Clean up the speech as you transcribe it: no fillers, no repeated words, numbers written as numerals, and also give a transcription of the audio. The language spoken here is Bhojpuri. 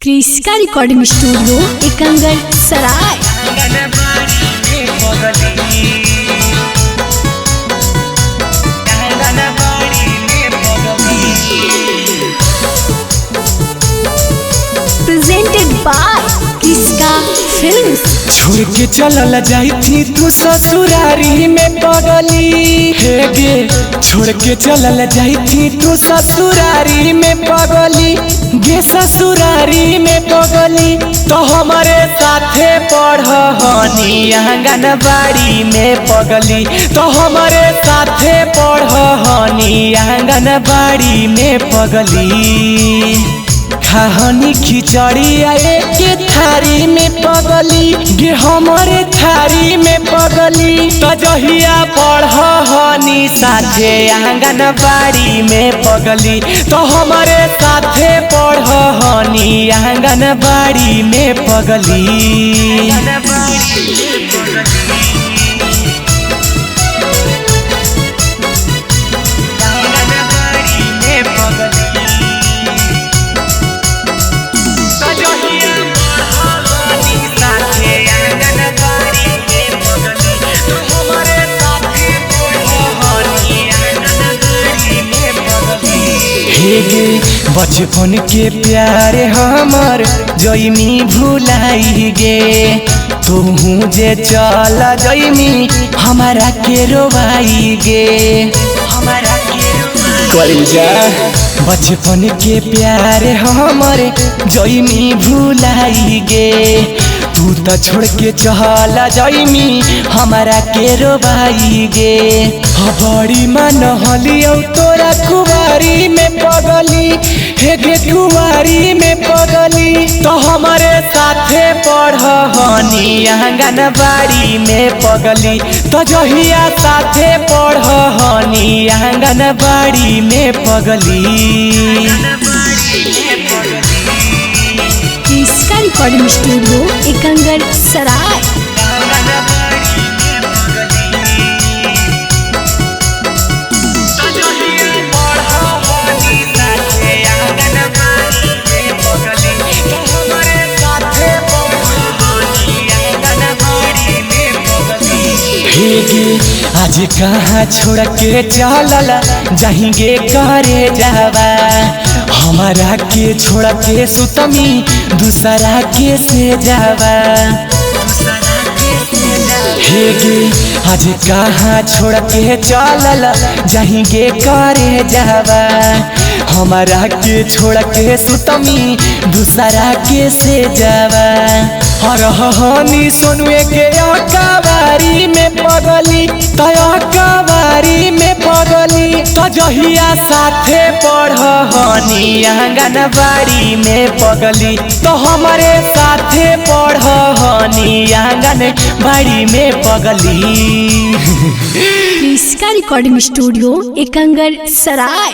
क्रिस्का recording studio Ekangar Sarai. Presented by Kriska films. छोड़ के चलल जाई थी तू ससुरारी में पगली हे गे, छोड़ के चलल जाई थी तू ससुरारी में पगली गे, ससुरारी में पगली तो हमारे साथे पढ़नी आंगनबाड़ी में पगली, तो हमारे साथे पढ़नी आंगनबाड़ी में पगली। खाहनी खिचड़ी आए के थारी में पगली गे, हमारे थारी में पगली तो जहिया पढ़नी साथे आंगनबाड़ी में पगली, तो हमारे साथे पढ़नी आंगनबाड़ी में पगली। बचपन के प्यारे हमर जइमी भुलाई गे, तू जे चल जइमी हमारा के रोवाई गे, हमारा के जा। बचपन के प्यारे हमर जइमी भुलाई गे, तू तो छोड़ के चल जइमी हमारा के रोवाई गे। बड़ी मन हलियो तोरा कुवारी में पगली हे गे, कुवारी में पगली तो हमारे साथे पढ़नी आंगनबाड़ी में पगली, तो जहिया साथे पढ़नी आंगनबाड़ी में पगली। क्रिस्का रिकॉर्डिंग स्टूडियो एकंगर सराय। आज कहाँ छोड़ के चलल जाएंगे करे जावा, हमारा के छोड़ के सुतमी दूसरा के से जावा। हे गे आज कहाँ छोड़ के चलल जाएंगे करे जावा, हमारा के छोड़ के सुतमी दूसरा के से जावा। हर हनी सोनुए के अकबारी में पगली, तो अकबारी में पगली तो जहिया साथे पढ़नी आंगनबाड़ी में पगली, तो हमारे साथे पढ़नी आंगनबाड़ी में पगली। क्रिस्का रिकॉर्डिंग स्टूडियो एकंगर सराय।